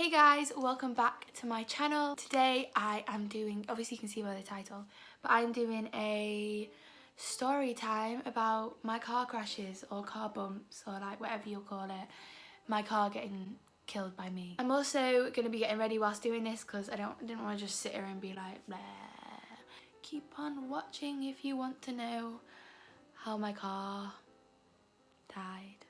Hey guys, welcome back to my channel. Today I am doing, obviously you can see by the title, but I'm doing a story time about my car crashes or car bumps or like whatever you'll call it, my car getting killed by me. I'm also going to be getting ready whilst doing this because I didn't want to just sit here and be like blah. Keep on watching if you want to know how my car died.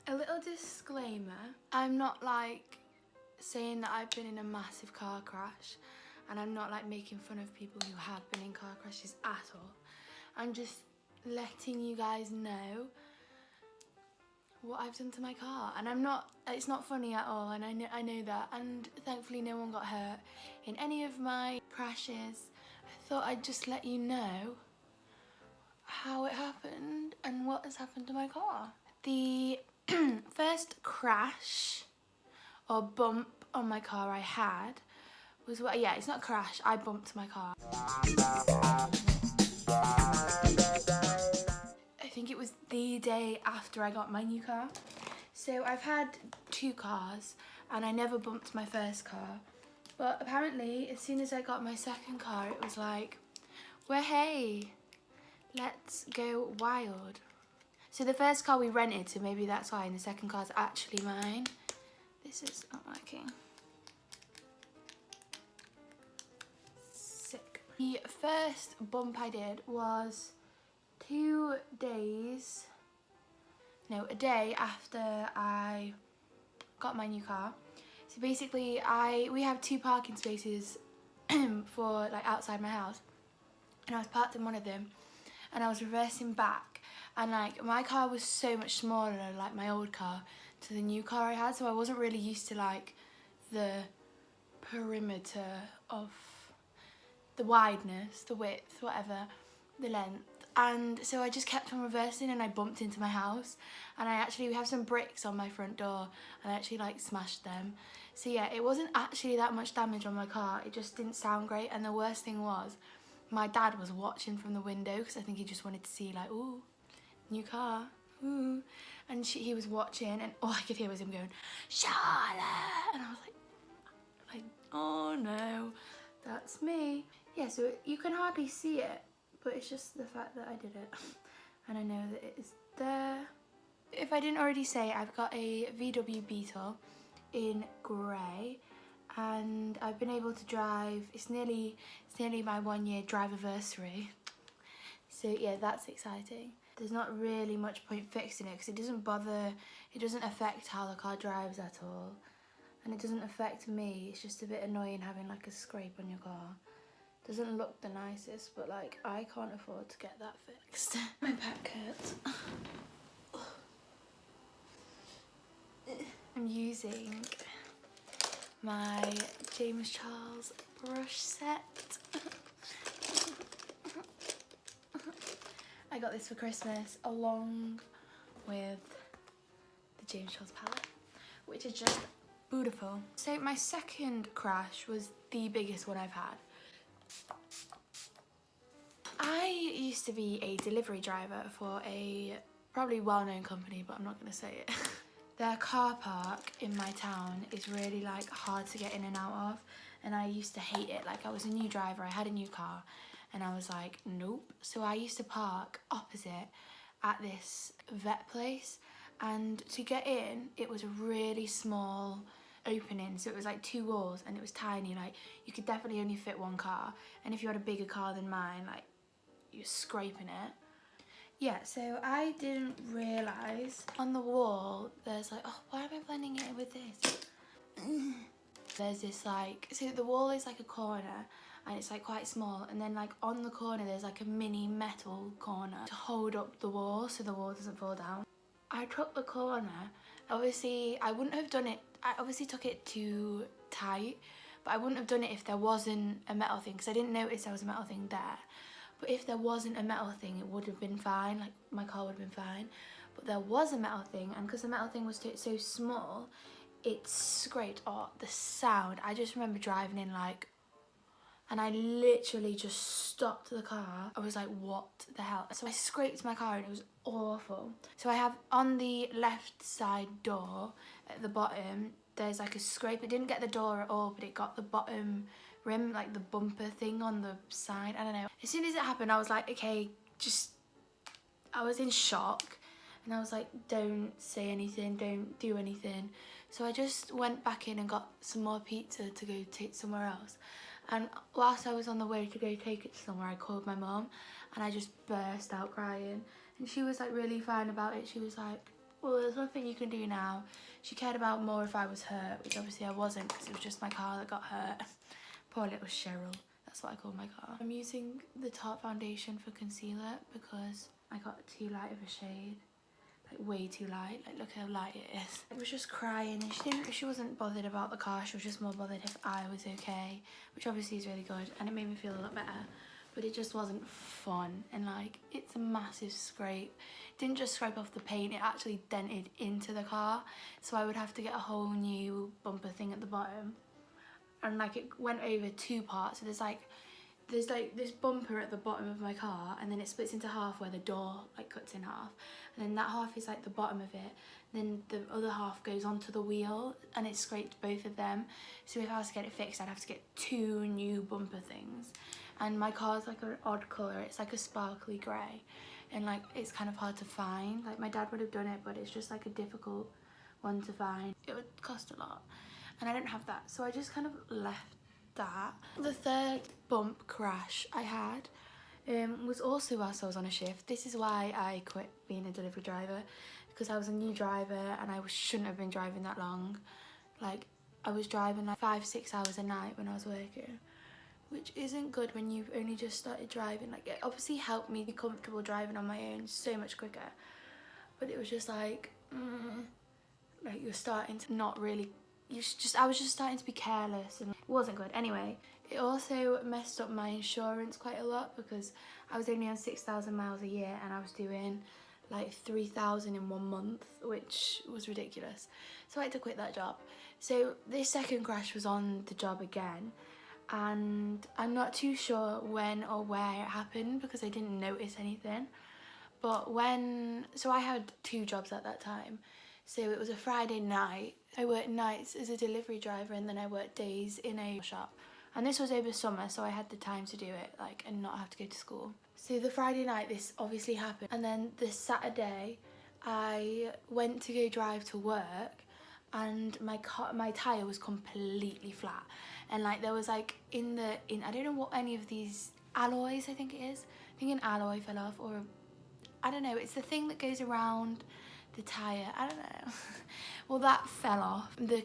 A little disclaimer, I'm not like saying that I've been in a massive car crash, and I'm not like making fun of people who have been in car crashes at all. I'm just letting you guys know what I've done to my car, and it's not funny at all, and I know that, and thankfully no one got hurt in any of my crashes. I thought I'd just let you know how it happened and what has happened to my car. The first crash or bump on my car I had was what, yeah, it's not a crash, I bumped my car. I think it was the day after I got my new car. So I've had two cars and I never bumped my first car. But apparently as soon as I got my second car, it was like, well, hey, let's go wild. So the first car we rented, so maybe that's why, and the second car's actually mine. This is not working. Sick. The first bump I did was a day after I got my new car. So basically we have two parking spaces for like outside my house, and I was parked in one of them and I was reversing back, and like my car was so much smaller, like my old car, to the new car I had, so I wasn't really used to like the perimeter of the wideness, the width, whatever, the length. And so I just kept on reversing and I bumped into my house, and we have some bricks on my front door and I actually like smashed them. So yeah, it wasn't actually that much damage on my car, it just didn't sound great. And the worst thing was my dad was watching from the window because I think he just wanted to see like, ooh, new car, ooh. And he was watching, and all I could hear was him going, Charlotte! And I was like, oh no, that's me. Yeah, so you can hardly see it, but it's just the fact that I did it. And I know that it is there. If I didn't already say, I've got a VW Beetle in grey, and I've been able to drive, it's nearly my 1 year drive anniversary. So yeah, that's exciting. There's not really much point fixing it because it doesn't affect how the car drives at all. And it doesn't affect me, it's just a bit annoying having like a scrape on your car. Doesn't look the nicest, but like I can't afford to get that fixed. My back hurts. I'm using my James Charles brush set. I got this for Christmas along with the James Charles palette, which is just beautiful. So my second crash was the biggest one I've had. I used to be a delivery driver for a probably well-known company, but I'm not going to say it. Their car park in my town is really like hard to get in and out of, and I used to hate it. Like I was a new driver, I had a new car, and I was like, nope. So I used to park opposite at this vet place, and to get in, it was a really small opening, so it was like two walls and it was tiny, like you could definitely only fit one car, and if you had a bigger car than mine, like you're scraping it. Yeah, so I didn't realise on the wall there's like, oh, why am I blending it in with this? There's this like, so the wall is like a corner and it's like quite small, and then like on the corner there's like a mini metal corner to hold up the wall so the wall doesn't fall down. I took the corner, obviously I wouldn't have done it, I obviously took it too tight, but I wouldn't have done it if there wasn't a metal thing, because I didn't notice there was a metal thing there. But if there wasn't a metal thing, it would have been fine, like my car would have been fine. But there was a metal thing, and because the metal thing was so small, it scraped. Oh, the sound. I just remember driving in like, and I literally just stopped the car. I was like, what the hell? So I scraped my car and it was awful. So I have on the left side door at the bottom, there's like a scrape. It didn't get the door at all, but it got the bottom rim, like the bumper thing on the side. I don't know. As soon as it happened, I was like, okay, I was in shock. And I was like, don't say anything, don't do anything. So I just went back in and got some more pizza to go take somewhere else. And whilst I was on the way to go take it somewhere, I called my mum and I just burst out crying. And she was like really fine about it. She was like, well, there's nothing you can do now. She cared about more if I was hurt, which obviously I wasn't, because it was just my car that got hurt. Poor little Cheryl. That's what I call my car. I'm using the Tarte foundation for concealer because I got too light of a shade. Like way too light. Like look how light it is. I was just crying and she wasn't bothered about the car. She was just more bothered if I was okay, which obviously is really good, and it made me feel a lot better. But it just wasn't fun, and like it's a massive scrape. It didn't just scrape off the paint, it actually dented into the car, so I would have to get a whole new bumper thing at the bottom. And like it went over two parts, so there's like this bumper at the bottom of my car, and then it splits into half where the door like cuts in half, and then that half is like the bottom of it, then the other half goes onto the wheel, and it scraped both of them. So if I was to get it fixed, I'd have to get two new bumper things. And my car's like an odd colour, it's like a sparkly grey, and like it's kind of hard to find. Like my dad would have done it, but it's just like a difficult one to find. It would cost a lot, and I didn't have that, so I just kind of left that. The third bump crash I had was also whilst I was on a shift. This is why I quit being a delivery driver, because I was a new driver and I shouldn't have been driving that long. Like I was driving like 5-6 hours a night when I was working, which isn't good when you've only just started driving. Like it obviously helped me be comfortable driving on my own so much quicker, but it was just like you're starting to not really, I was just starting to be careless, and it wasn't good. Anyway, it also messed up my insurance quite a lot, because I was only on 6,000 miles a year and I was doing like 3,000 in 1 month, which was ridiculous. So I had to quit that job. So this second crash was on the job again, and I'm not too sure when or where it happened because I didn't notice anything. But so I had 2 jobs at that time. So it was a Friday night. I worked nights as a delivery driver, and then I worked days in a shop. And this was over summer, so I had the time to do it, like, and not have to go to school. So the Friday night, this obviously happened. And then this Saturday, I went to go drive to work, and my tyre was completely flat. And like there was like I don't know what any of these alloys, I think it is. I think an alloy fell off, or I don't know, it's the thing that goes around the tyre, I don't know. Well, that fell off. The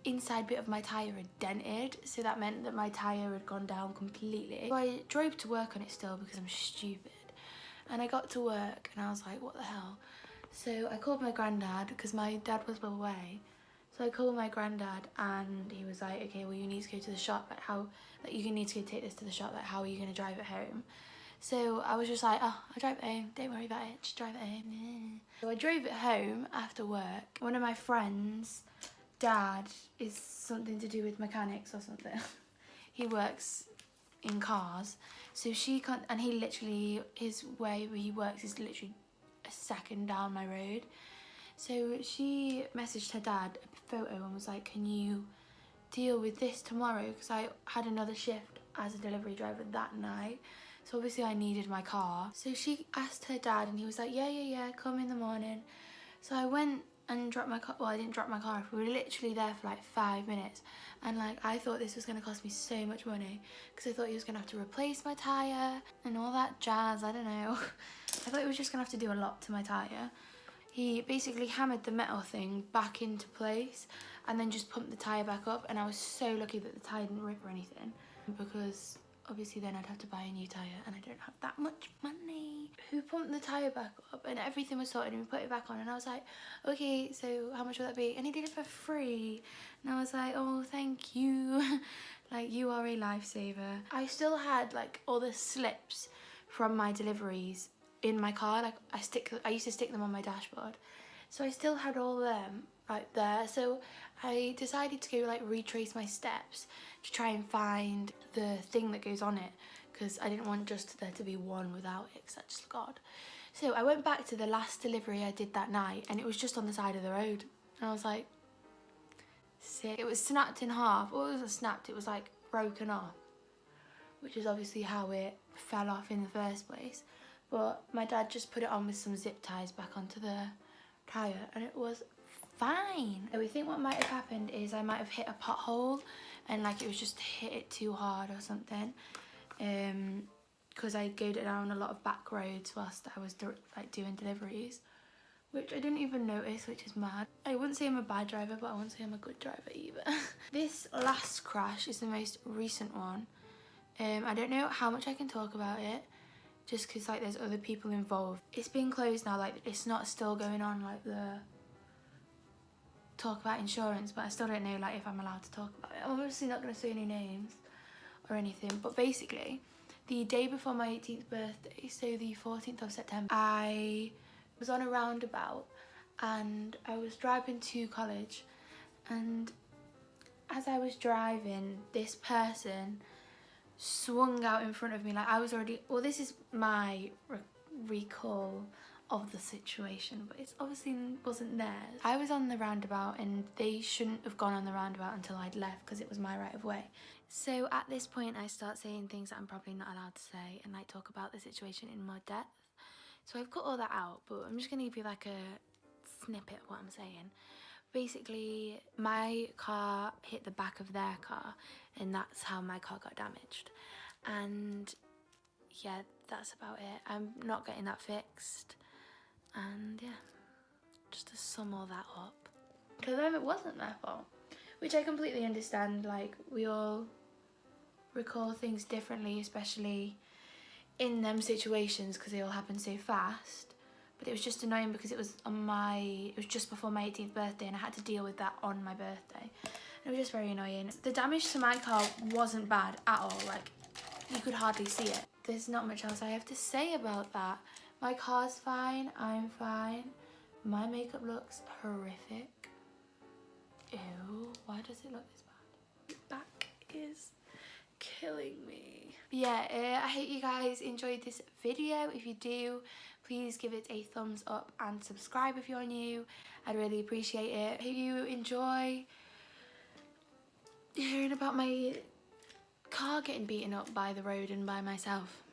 inside bit of my tyre had dented, so that meant that my tyre had gone down completely. So I drove to work on it still because I'm stupid. And I got to work and I was like, what the hell? So I called my granddad because my dad was away. So I called my granddad and he was like, okay, well you need to go to the shop, you need to go take this to the shop, like how are you going to drive it home? So I was just like, oh, I'll drive it home, don't worry about it, just drive it home. So I drove it home after work. One of my friends' dad is something to do with mechanics or something. He works in cars. So she can't, and his way where he works is literally a second down my road. So she messaged her dad a photo and was like, can you deal with this tomorrow? Because I had another shift as a delivery driver that night. So obviously I needed my car. So she asked her dad and he was like, yeah, come in the morning. So I went and dropped my car. Well, I didn't drop my car off. We were literally there for like 5 minutes. And like, I thought this was going to cost me so much money because I thought he was going to have to replace my tyre and all that jazz. I don't know. I thought he was just going to have to do a lot to my tyre. He basically hammered the metal thing back into place and then just pumped the tyre back up. And I was so lucky that the tyre didn't rip or anything, because obviously then I'd have to buy a new tyre and I don't have that much money. Who pumped the tyre back up and everything was sorted and we put it back on, and I was like, okay, so how much will that be? And he did it for free. And I was like, oh, thank you. Like, you are a lifesaver. I still had like all the slips from my deliveries in my car. Like I used to stick them on my dashboard. So I still had all them right there. So I decided to go like retrace my steps to try and find the thing that goes on it, because I didn't want just there to be one without it, because that's just God. So I went back to the last delivery I did that night and it was just on the side of the road. And I was like, sick. It was snapped in half. Well, it wasn't snapped, it was like broken off, which is obviously how it fell off in the first place. But my dad just put it on with some zip ties back onto the tyre and it was fine. So we think what might have happened is I might have hit a pothole and like it was just hit it too hard or something. Because I go down a lot of back roads whilst I was like doing deliveries, which I didn't even notice, which is mad. I wouldn't say I'm a bad driver, but I wouldn't say I'm a good driver either. This last crash is the most recent one. I don't know how much I can talk about it, just because like there's other people involved. It's been closed now, like it's not still going on like the talk about insurance, but I still don't know like if I'm allowed to talk about it. I'm obviously not going to say any names or anything, but basically the day before my 18th birthday, so the 14th of September, I was on a roundabout and I was driving to college, and as I was driving, this person swung out in front of me. Like I was already, well, this is my recall of the situation, but it's obviously wasn't theirs. I was on the roundabout and they shouldn't have gone on the roundabout until I'd left because it was my right of way. So at this point I start saying things that I'm probably not allowed to say and like talk about the situation in more depth. So I've cut all that out, but I'm just gonna give you like a snippet of what I'm saying. Basically, my car hit the back of their car and that's how my car got damaged. And yeah, that's about it. I'm not getting that fixed. And yeah, just to sum all that up. To them it wasn't their fault, which I completely understand. Like we all recall things differently, especially in them situations because they all happen so fast. But it was just annoying because it was just before my 18th birthday and I had to deal with that on my birthday. It was just very annoying. The damage to my car wasn't bad at all, like you could hardly see it. There's not much else I have to say about that. My car's fine, I'm fine. My makeup looks horrific. Ew, why does it look this bad? My back is killing me. But yeah, I hope you guys enjoyed this video. If you do, please give it a thumbs up and subscribe if you're new. I'd really appreciate it. I hope you enjoy hearing about my car getting beaten up by the road and by myself.